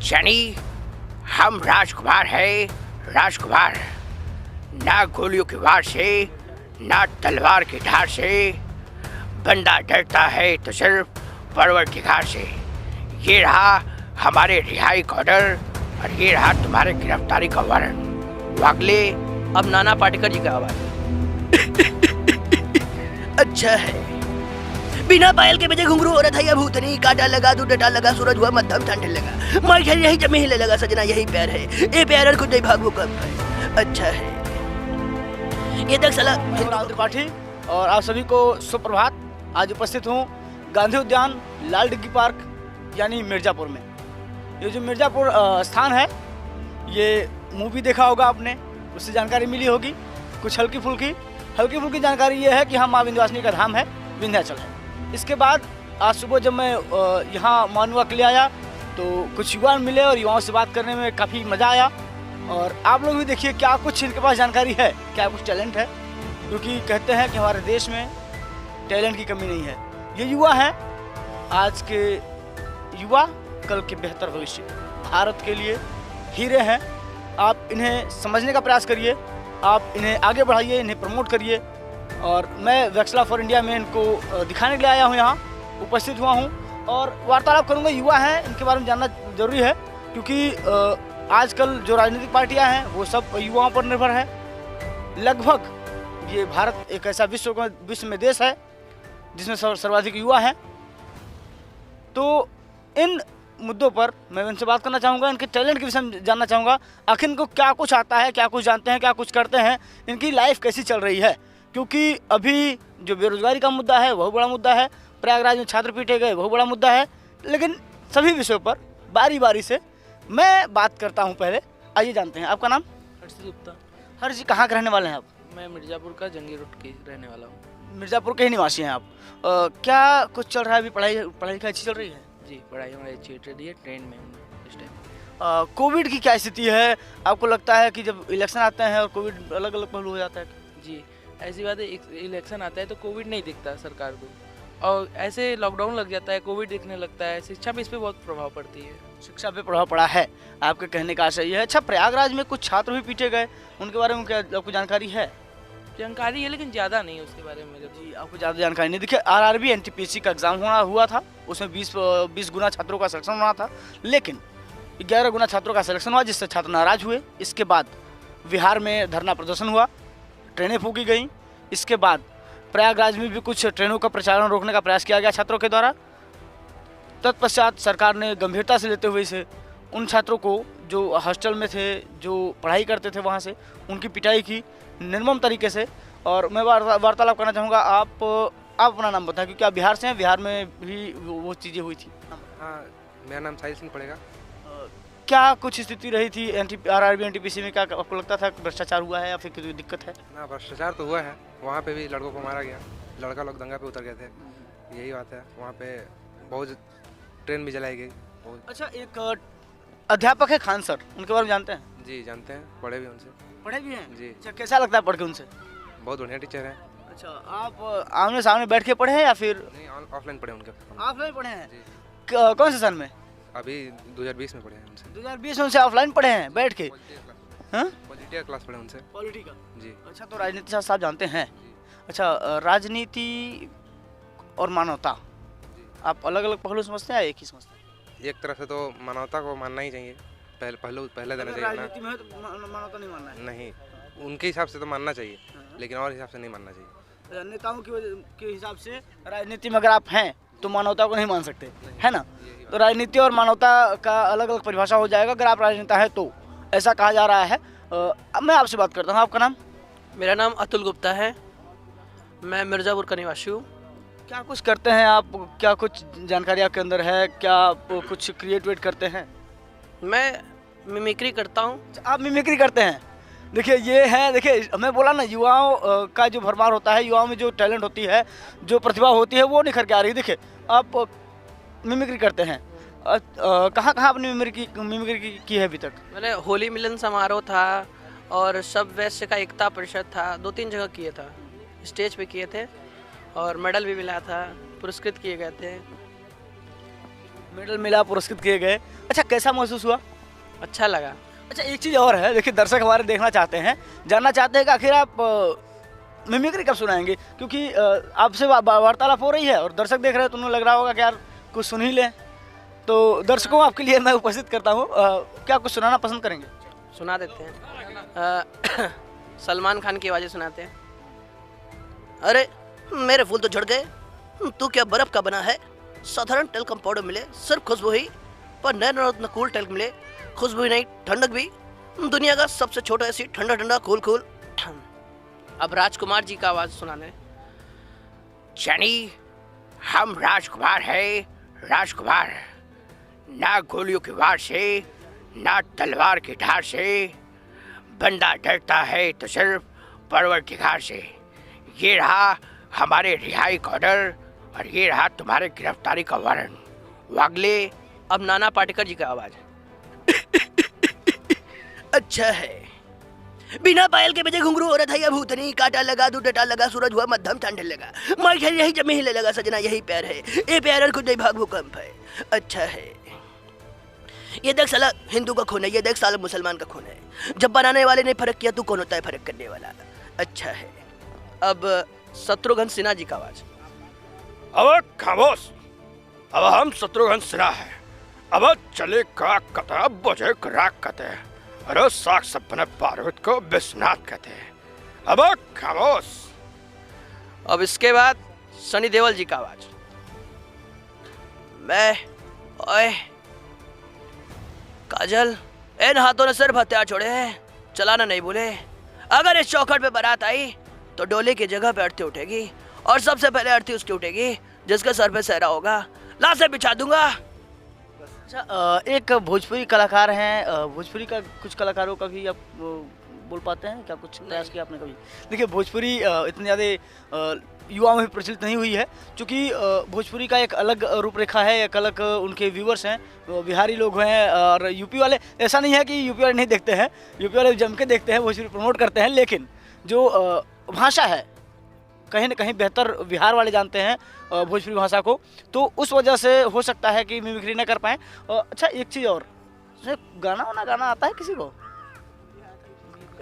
शनि, हम राजकुमार है, राजकुमार। ना गोलियों की वार से, ना तलवार की धार से, बंदा डरता है तो सिर्फ परवरदिगार से। ये रहा हमारे रिहाई का ऑर्डर और ये रहा तुम्हारे गिरफ्तारी का वारंट। वागले, अब नाना पाटेकर जी का आवाज। अच्छा है, बिना पायल के बजे घुंघरू हो रहा था या भूतनी, काटा लगा तू डटा लगा, सूरज हुआ मध्यम ठंड लगा, मार खेल यही जमे हिले लगा, सजना यही प्यार है, ए प्यार और खुद ही भागो कब है। अच्छा है, ये तक सला राहुल त्रिपाठी और आप सभी को सुप्रभात। आज उपस्थित हूँ गांधी उद्यान लाल डिग्गी पार्क यानी मिर्जापुर में। ये जो मिर्जापुर स्थान है, ये मूवी देखा होगा आपने, उससे जानकारी मिली होगी। कुछ हल्की फुल्की जानकारी ये है कि हाँ, माँ विंध्यवासिनी का धाम है, विंध्याचल है। इसके बाद आज सुबह जब मैं यहाँ मॉर्निंग वॉक के लिए आया तो कुछ युवा मिले और युवाओं से बात करने में काफ़ी मज़ा आया। और आप लोग भी देखिए क्या कुछ इनके पास जानकारी है, क्या कुछ टैलेंट है, क्योंकि कहते हैं कि हमारे देश में टैलेंट की कमी नहीं है। ये युवा हैं, आज के युवा कल के बेहतर भविष्य, भारत के लिए हीरे हैं। आप इन्हें समझने का प्रयास करिए, आप इन्हें आगे बढ़ाइए, इन्हें प्रमोट करिए। और मैं वैक्सला फॉर इंडिया में इनको दिखाने के लिए आया हूँ, यहाँ उपस्थित हुआ हूँ और वार्तालाप करूँगा। युवा हैं, इनके बारे में जानना जरूरी है, क्योंकि आजकल जो राजनीतिक पार्टियां हैं वो सब युवाओं पर निर्भर है। लगभग ये भारत एक ऐसा विश्व में देश है जिसमें सर्वाधिक युवा हैं। तो इन मुद्दों पर मैं इनसे बात करना चाहूँगा, इनके टैलेंट के विषय में जानना चाहूँगा। आखिर इनको क्या कुछ आता है, क्या कुछ जानते हैं, क्या कुछ करते हैं, इनकी लाइफ कैसी चल रही है। क्योंकि अभी जो बेरोजगारी का मुद्दा है वह बड़ा मुद्दा है, प्रयागराज में छात्र पीटे गए वह बड़ा मुद्दा है। लेकिन सभी विषयों पर बारी बारी से मैं बात करता हूं। पहले आइए जानते हैं, आपका नाम? हर्षित गुप्ता। हर्ष जी, कहाँ के रहने वाले हैं आप? मैं मिर्जापुर का जंगी रोड के रहने वाला हूँ। मिर्जापुर के ही निवासी हैं आप। क्या कुछ चल रहा है अभी? पढ़ाई लिखाई अच्छी चल रही है? जी, पढ़ाई हमारी अच्छी चल रही है, ट्रेन में हूँ इस टाइम। कोविड की क्या स्थिति है? आपको लगता है कि जब इलेक्शन आते हैं और कोविड अलग अलग पहलू हो जाता है? जी, ऐसी बात है, इलेक्शन आता है तो कोविड नहीं दिखता सरकार को, और ऐसे लॉकडाउन लग जाता है, कोविड दिखने लगता है। शिक्षा पे इस पर बहुत प्रभाव पड़ती है। शिक्षा पे प्रभाव पड़ा है, आपके कहने का आशय है। अच्छा, प्रयागराज में कुछ छात्र भी पीटे गए, उनके बारे में क्या आपको जानकारी है? जानकारी है लेकिन ज़्यादा नहीं है उसके बारे में। जी, आपको ज़्यादा जानकारी नहीं। देखिए, आरआरबी एनटीपीसी का एग्जाम हुआ था, उसमें 20 गुना छात्रों का सिलेक्शन होना था, लेकिन 11 गुना छात्रों का सिलेक्शन हुआ, जिससे छात्र नाराज हुए। इसके बाद बिहार में धरना प्रदर्शन हुआ, ट्रेनें फूकी गई। इसके बाद प्रयागराज में भी कुछ ट्रेनों का प्रचारण रोकने का प्रयास किया गया छात्रों के द्वारा। तत्पश्चात सरकार ने गंभीरता से लेते हुए इसे उन छात्रों को जो हॉस्टल में थे, जो पढ़ाई करते थे, वहाँ से उनकी पिटाई की निर्मम तरीके से। और मैं वार्तालाप करना चाहूँगा। आप अपना नाम बताएं, क्योंकि आप बिहार से हैं, बिहार में भी वो चीज़ें हुई थी। हाँ, मेरा नाम साहिल सिंह पड़ेगा। क्या कुछ स्थिति रही थी आरआरबी एनटीपीसी में? क्या आपको लगता था कि भ्रष्टाचार हुआ है या फिर कोई दिक्कत है? ना, भ्रष्टाचार तो हुआ है, वहाँ पे भी लड़कों को मारा गया, लड़का लोग दंगा पे उतर गए थे, यही बात है। वहाँ पे बहुत ट्रेन भी जलाई गई। अच्छा, एक अध्यापक है खान सर, उनके बारे में जानते हैं? जी, जानते हैं, पढ़े भी उनसे। पढ़े भी हैं जी। अच्छा, कैसा लगता है पढ़ के उनसे? बहुत बढ़िया टीचर हैं। अच्छा, आप आमने सामने बैठ के पढ़े हैं या फिर नहीं, ऑफलाइन पढ़े उनके? ऑफलाइन पढ़े हैं। जी। कौन से साल में? अभी 2020 में पढ़े हैं उनसे। 2020 में उनसे ऑफलाइन पढ़े हैं बैठ के? पॉलिटिकल क्लास पढ़े उनसे। पॉलिटी का? जी। अच्छा, तो राजनीति शास्त्र आप जानते हैं? अच्छा, राजनीति और मानवता आप अलग अलग पहलू समझते हैं या एक ही समझते हैं? एक तरफ से तो मानवता को मानना ही चाहिए, पहले देना चाहिए ना। राजनीति में तो मानवता नहीं मानना है? नहीं, उनके हिसाब से तो मानना चाहिए, लेकिन और हिसाब से नहीं मानना चाहिए। नेताओं के हिसाब से राजनीति में अगर आप हैं तो मानवता को नहीं मान सकते, है ना? तो राजनीति और मानवता का अलग अलग परिभाषा हो जाएगा अगर आप राजनेता है तो, ऐसा कहा जा रहा है। अब मैं आपसे बात करता हूँ, आपका नाम? मेरा नाम अतुल गुप्ता है, मैं मिर्ज़ापुर का निवासी हूँ। क्या कुछ करते हैं आप? क्या कुछ जानकारी आपके अंदर है? क्या आप कुछ क्रिएट करते हैं? मैं मिमिक्री करता हूँ। आप मिमिक्री करते हैं? देखिए, ये है, देखिए मैं बोला ना, युवाओं का जो भरमार होता है, युवाओं में जो टैलेंट होती है, जो प्रतिभा होती है, वो निखर के आ रही है। देखिए, आप मिमिक्री करते हैं, कहाँ कहाँ आपने मिमिक्री की है अभी तक? मैंने होली मिलन समारोह था और सब वैश्य का एकता परिषद था, 2-3 जगह किए था, स्टेज पे किए थे। और मेडल भी मिला था, पुरस्कृत किए गए थे। मेडल मिला, पुरस्कृत किए गए। अच्छा, कैसा महसूस हुआ? अच्छा लगा। अच्छा, एक चीज़ और है, देखिए दर्शक हमारे देखना चाहते हैं, जानना चाहते हैं कि आखिर आप मिमिक्री कब सुनाएंगे, क्योंकि आपसे वार्तालाप हो रही है और दर्शक देख रहे हैं तो उन्हें लग रहा होगा कि यार कुछ सुन ही लें। तो दर्शकों आपके लिए मैं उपस्थित करता हूँ, क्या कुछ सुनाना पसंद करेंगे? सुना देते हैं। सलमान खान की आवाज़ें सुनाते हैं। अरे मेरे फूल तो झड़ गए, तू क्या बर्फ का बना है? साधारण टेल्कम पाउडर मिले सिर्फ खुशबू ही, पर नैनो रत्न कूल टेल्क मिले खुशबू ही नहीं ठंडक भी। दुनिया का सबसे छोटा ऐसी ठंडा ठंडा कूल कूल। अब राजकुमार जी का आवाज़ सुनाने। जनी, हम राजकुमार है, राजकुमार। ना गोलियों की वार से, ना तलवार की धार से, बंदा डरता है तो सिर्फ परवरदिगार से। ये रहा हमारे रिहाई का ऑर्डर और ये रहा तुम्हारे गिरफ्तारी का वारंट। वागले। अब नाना पाटेकर जी का आवाज़। अच्छा है, बिना पायल के बजे घुंघरू हो रहा था या भूतनी, काटा लगा दू डटा लगा, सूरज हुआ मध्यम ठंड लगा, माई खेल यही जमी हिले लगा, सजना यही प्यार है, ये प्यार और खुद नहीं भाग भूकंप है। अच्छा है, ये देख साला हिंदू का खून है, ये देख साला मुसलमान का खून है, जब बनाने वाले ने फर्क किया तू कौन होता है फर्क करने वाला। अच्छा है, अब शत्रुघ्न सिन्हा जी का आवाज। अब खामोश, अब हम शत्रुघ्न सिन्हा है, अब चले का कथा बुझे राग कहते, अरे साख सपने बारूद को विश्वनाथ कहते। अब खामोश। अब इसके बाद सनी देओल जी का आवाज। मैं ओए काजल, इन हाथों ने सिर्फ हथियार छोड़े हैं, चलाना नहीं भूले। अगर इस चौखट पे बारात आई तो डोले की जगह पे अर्थी उठेगी और सबसे पहले अर्थी उसकी उठेगी जिसके सर पे सहरा होगा, लाशें बिछा दूंगा। अच्छा, एक भोजपुरी कलाकार हैं, भोजपुरी का कुछ कलाकारों का भी आप बोल पाते हैं क्या? कुछ प्रयास किया आपने कभी? देखिए भोजपुरी इतनी ज़्यादा युवाओं में प्रचलित नहीं हुई है, क्योंकि भोजपुरी का एक अलग रूपरेखा है, एक अलग उनके व्यूवर्स हैं, बिहारी लोग हैं और यूपी वाले। ऐसा नहीं है कि यूपी वाले नहीं देखते हैं, यूपी वाले जम के देखते हैं, भोजपुरी प्रमोट करते हैं, लेकिन जो भाषा है कहीं ना कहीं बेहतर बिहार वाले जानते हैं भोजपुरी भाषा को, तो उस वजह से हो सकता है कि मिमिक्री न कर पाएँ। अच्छा, एक चीज़ और, गाना आता है किसी को?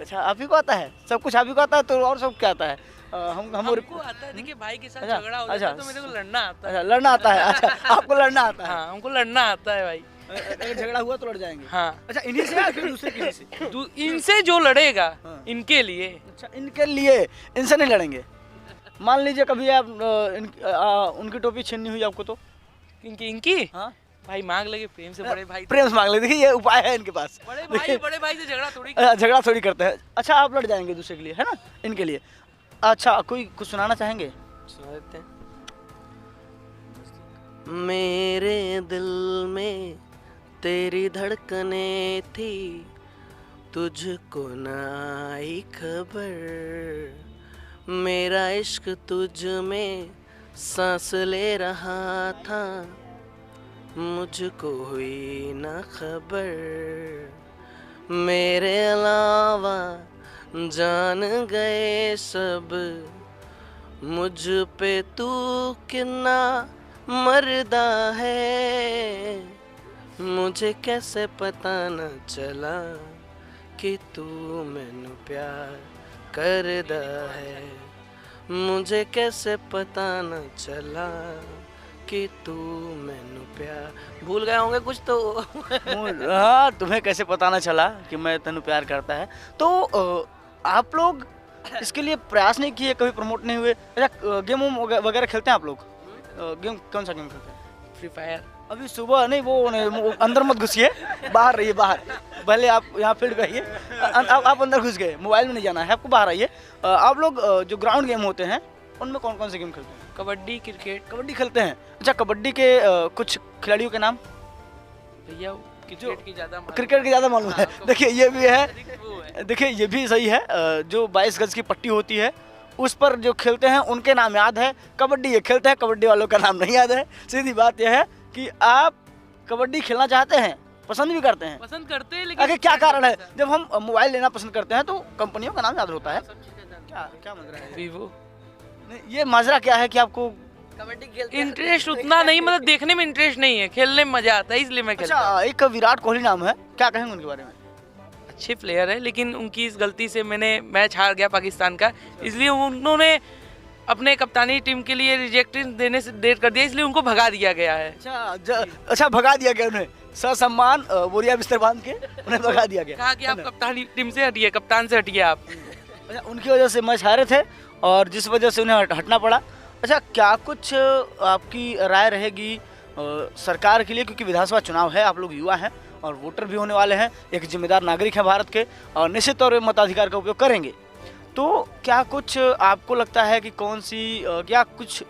अच्छा, आप ही को आता है? सब कुछ आप ही को आता है, तो और सब क्या आता है? हमको आता है, देखिए भाई के साथ झगड़ा हो जाता है तो मेरे को लड़ना आता है। अच्छा, लड़ना आता है। अच्छा, आपको लड़ना आता है? हाँ, हमको लड़ना आता है भाई। अगर झगड़ा हुआ तो लड़ जाएंगे? हाँ। अच्छा, इन्हीं से या फिर दूसरे किसी से? इनसे जो लड़ेगा, हाँ। इनके लिए। अच्छा, इनके लिए, इनसे नहीं लड़ेंगे। मान लीजिए कभी आप उनकी टोपी छीननी हुई आपको तो? इनकी हाँ भाई मांग लगे प्रेम से, बड़े भाई प्रेम से मांग ले। देखिए ये उपाय है इनके पास। बड़े भाई से झगड़ा थोड़ी करते हैं। अच्छा, आप लड़ जाएंगे दूसरे के लिए, है ना, इनके लिए। अच्छा, कोई कुछ सुनाना चाहेंगे? सुना देते हैं। मेरे दिल में तेरी धड़कने थी, तुझको ना आई खबर, मेरा इश्क तुझ में सांस ले रहा था, मुझको हुई ना खबर, मेरे अलावा जान गए सब, मुझ पे तू कितना मर्दा है, मुझे कैसे पता न चला कि तू मैनू प्यार करदा है, मुझे कैसे पता न चला कि तू मैनू प्यार। भूल गए होंगे कुछ तो। हाँ, तुम्हें कैसे पता न चला कि मैं तेनू प्यार करता है। तो आप लोग इसके लिए प्रयास नहीं किए, कभी प्रमोट नहीं हुए? अच्छा, गेम वगैरह खेलते हैं आप लोग? गेम कौन सा गेम खेलते हैं? Free fire. अभी सुबह नहीं, वो अंदर मत घुसिए, बाहर रहिए, बाहर। पहले आप यहाँ फील्ड पे आइए, आप अंदर घुस गए, मोबाइल में नहीं जाना है आपको, बाहर आइए। आप लोग जो ग्राउंड गेम होते हैं उनमें कौन कौन से गेम खेलते हैं? कबड्डी, क्रिकेट। कबड्डी खेलते हैं। अच्छा, कबड्डी के कुछ खिलाड़ियों के नाम? भैया क्रिकेट की ज़्यादा मालूम है। देखिए ये भी है, देखिए ये भी सही है। जो 22 गज की पट्टी होती है उस पर जो खेलते हैं उनके नाम याद है, कबड्डी ये खेलते हैं, कबड्डी वालों का नाम नहीं याद है। सीधी बात यह है कि आप कबड्डी खेलना चाहते हैं, पसंद भी करते हैं, लेकिन आगे क्या कारण है? जब हम मोबाइल लेना पसंद करते हैं तो कंपनियों का नाम याद होता है। क्या क्या मतलब है? ये माजरा क्या है कि आपको कबड्डी खेलते हैं इंटरेस्ट उतना नहीं, मतलब देखने में इंटरेस्ट नहीं है, खेलने में मजा आता है इसलिए मैं खेलता हूँ। अच्छा, एक विराट कोहली नाम है, क्या कहेंगे उनके बारे में? अच्छे प्लेयर है, लेकिन उनकी इस गलती से मैंने मैच हार गया पाकिस्तान का, इसलिए उन्होंने अपने कप्तानी टीम के लिए रिजेक्ट देने से देर कर दिया, इसलिए उनको भगा दिया गया है। अच्छा, भगा दिया गया उन्हें, ससम्मान बोरिया बिस्तर बांध के उन्हें भगा दिया गया। कहा कि आप कप्तानी टीम से हटिए, कप्तान से हटिए आप। अच्छा, उनकी वजह से मैच हारे थे और जिस वजह से उन्हें हटना पड़ा। अच्छा, क्या कुछ आपकी राय रहेगी सरकार के लिए, क्योंकि विधानसभा चुनाव है, आप लोग युवा हैं और वोटर भी होने वाले हैं, एक जिम्मेदार नागरिक हैं भारत के और निश्चित तौर पर मताधिकार का उपयोग करेंगे, तो क्या कुछ आपको लगता है कि कौन सी क्या कुछ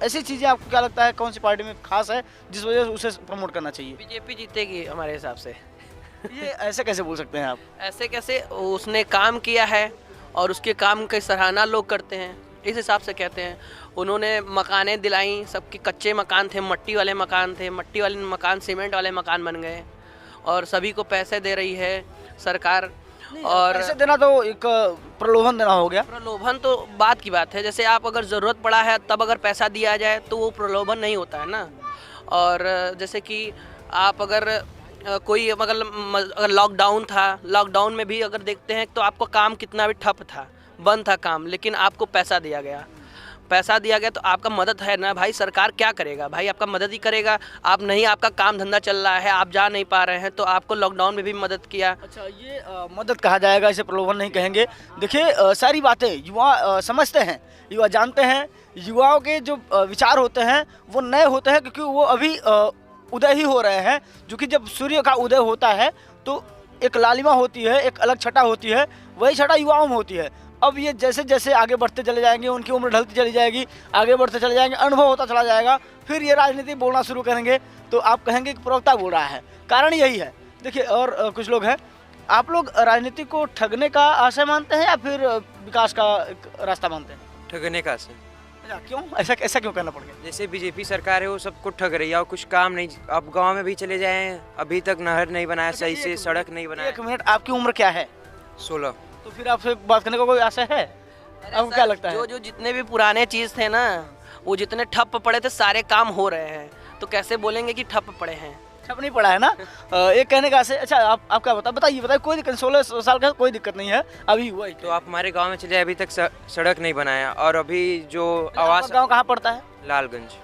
ऐसी चीज़ें आपको क्या लगता है कौन सी पार्टी में खास है जिस वजह से उसे प्रमोट करना चाहिए? बीजेपी जीतेगी हमारे हिसाब से। ये ऐसे कैसे बोल सकते हैं आप? ऐसे कैसे, उसने काम किया है और उसके काम की सराहना लोग करते हैं, इस हिसाब से कहते हैं। उन्होंने मकानें दिलाई, सबके कच्चे मकान थे, मट्टी वाले मकान थे, मट्टी वाले मकान सीमेंट वाले मकान बन गए और सभी को पैसे दे रही है सरकार। और पैसे देना तो एक प्रलोभन देना हो गया। प्रलोभन तो बात की बात है, जैसे आप अगर ज़रूरत पड़ा है तब अगर पैसा दिया जाए तो वो प्रलोभन नहीं होता है ना। और जैसे कि आप अगर कोई अगर लॉकडाउन था, लॉकडाउन में भी अगर देखते हैं तो आपको काम कितना भी ठप था, बंद था काम, लेकिन आपको पैसा दिया गया, तो आपका मदद है ना भाई। सरकार क्या करेगा भाई, आपका मदद ही करेगा। आप नहीं, आपका काम धंधा चल रहा है, आप जा नहीं पा रहे हैं, तो आपको लॉकडाउन में भी मदद किया। अच्छा, ये मदद कहा जाएगा, इसे प्रलोभन नहीं कहेंगे। देखिए, सारी बातें युवा समझते हैं, युवा जानते हैं। युवाओं के जो विचार होते हैं वो नए होते हैं, क्योंकि वो अभी उदय ही हो रहे हैं। जो कि जब सूर्य का उदय होता है तो एक लालिमा होती है, एक अलग छटा होती है, वही छटा युवाओं में होती है। अब ये जैसे जैसे आगे बढ़ते चले जाएंगे, उनकी उम्र ढलती चली जाएगी, आगे बढ़ते चले जाएंगे, अनुभव होता चला जाएगा, फिर ये राजनीति बोलना शुरू करेंगे तो आप कहेंगे कि प्रवक्ता बोल रहा है। कारण यही है। देखिए, और कुछ लोग हैं, आप लोग राजनीति को ठगने का आशय मानते हैं या फिर विकास का एक रास्ता मानते हैं? ठगने का से। अच्छा, क्यों ऐसा क्यों करना पड़ गया? जैसे बीजेपी सरकार है वो सबको ठग रही है और कुछ काम नहीं। अब गांव में भी चले जाएं, अभी तक नहर नहीं बनाया सही से, सड़क नहीं बनाया। एक मिनट, आपकी उम्र क्या है? 16। तो फिर आपसे बात करने का कोई आशय है? आपको क्या लगता है? जो जितने भी पुराने चीज़ थे ना, वो जितने ठप पड़े थे सारे काम हो रहे हैं, तो कैसे बोलेंगे कि ठप पड़े हैं? ठप नहीं पड़ा है ना। एक कहने का आशय। अच्छा, आप क्या बताइए, कोई दिक्कत, 16 साल का कोई दिक्कत नहीं है, अभी हुआ ही। तो आप हमारे गांव में चले, अभी तक सड़क नहीं बनाया। और अभी जो आवास गाँव कहाँ पड़ता है? लालगंज।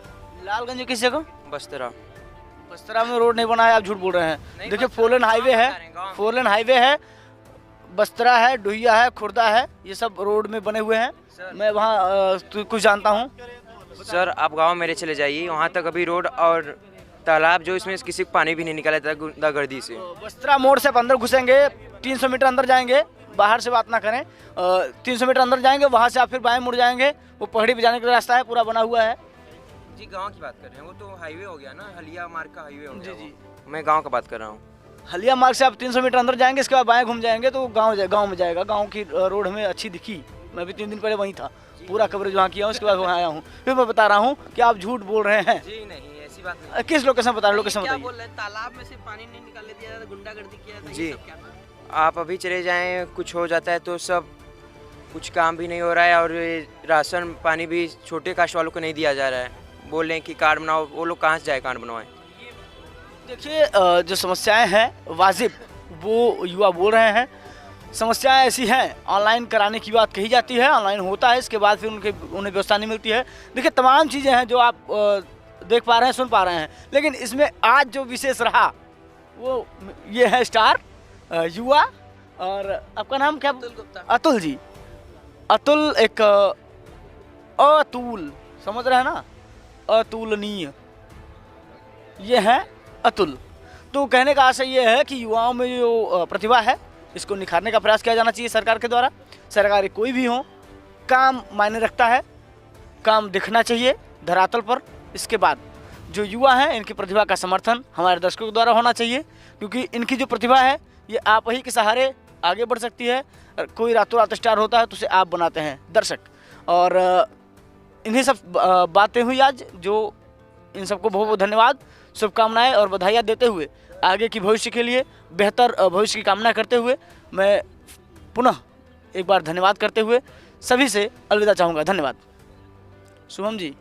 लालगंज किस जगह? बस्तरा। बस्तरा में रोड नहीं बना है, आप झूठ बोल रहे हैं। देखिए, 4 लेन हाईवे है, 4 लेन हाईवे है, बस्तरा है, डुहिया है, खुर्दा है, ये सब रोड में बने हुए हैं। मैं वहाँ कुछ जानता हूँ। सर, आप गांव मेरे चले जाइए, वहाँ तक अभी रोड और तालाब जो इसमें किसी को पानी भी नहीं निकाला था गुंडागर्दी से। बस्तरा मोड़ से आप अंदर घुसेंगे, 300 मीटर अंदर जाएंगे, बाहर से बात ना करें, 300 मीटर अंदर जाएंगे, वहाँ से आप फिर बाएं मुड़ जाएंगे, वो पहाड़ी पे जाने का रास्ता है, पूरा बना हुआ है। जी, गाँव की बात कर रहे हैं, वो तो हाईवे हो गया ना, हलिया मार्ग का हाईवे हो गया। जी, मैं गाँव का बात कर रहा हूँ। हलिया मार्ग से आप 300 मीटर अंदर जाएंगे, इसके बाद बाएं घूम जाएंगे तो गांव में जाएगा। गांव की रोड हमें अच्छी दिखी, मैं भी 3 दिन पहले वहीं था, पूरा कवरेज वहाँ किया हूँ, उसके बाद वहाँ आया हूँ। फिर मैं बता रहा हूँ कि आप झूठ बोल रहे हैं। जी नहीं, ऐसी बात नहीं। किस लोकेशन बता रहे, लोकेशन क्या बताइए। बोल रहे हैं? तालाब में से पानी नहीं निकालने दिया जाता, गुंडागर्दी किया जाता, जी। ये सब क्या था? आप अभी चले जाएं, कुछ हो जाता है तो सब कुछ काम भी नहीं हो रहा है। और ये राशन पानी भी छोटे कास्ट वालों को नहीं दिया जा रहा है। बोल रहे हैं कि कार्ड बनाओ, वो लोग कहाँ से जाए कार्ड बनवाएं? देखिए, जो समस्याएं हैं वाजिब, वो युवा बोल रहे हैं। समस्याएं ऐसी हैं, ऑनलाइन कराने की बात कही जाती है, ऑनलाइन होता है, इसके बाद फिर उन्हें व्यवस्था नहीं मिलती है। देखिए, तमाम चीज़ें हैं जो आप देख पा रहे हैं, सुन पा रहे हैं, लेकिन इसमें आज जो विशेष रहा वो ये है स्टार युवा। और आपका नाम क्या? अतुल गुप्ता। अतुल जी। अतुल एक अतुल, समझ रहे हैं ना, अतुलनीय, ये है अतुल। तो कहने का आशय ये है कि युवाओं में जो प्रतिभा है, इसको निखारने का प्रयास किया जाना चाहिए सरकार के द्वारा। सरकार कोई भी हो, काम मायने रखता है, काम दिखना चाहिए धरातल पर। इसके बाद जो युवा हैं, इनकी प्रतिभा का समर्थन हमारे दर्शकों के द्वारा होना चाहिए, क्योंकि इनकी जो प्रतिभा है ये आप ही के सहारे आगे बढ़ सकती है। कोई रातों रात स्टार होता है तो उसे आप बनाते हैं दर्शक। और इन्हीं सब बातें हुई आज, जो इन सबको बहुत बहुत धन्यवाद, शुभकामनाएं और बधाइयाँ देते हुए आगे की भविष्य के लिए, बेहतर भविष्य की कामना करते हुए, मैं पुनः एक बार धन्यवाद करते हुए सभी से अलविदा चाहूँगा। धन्यवाद। शुभम जी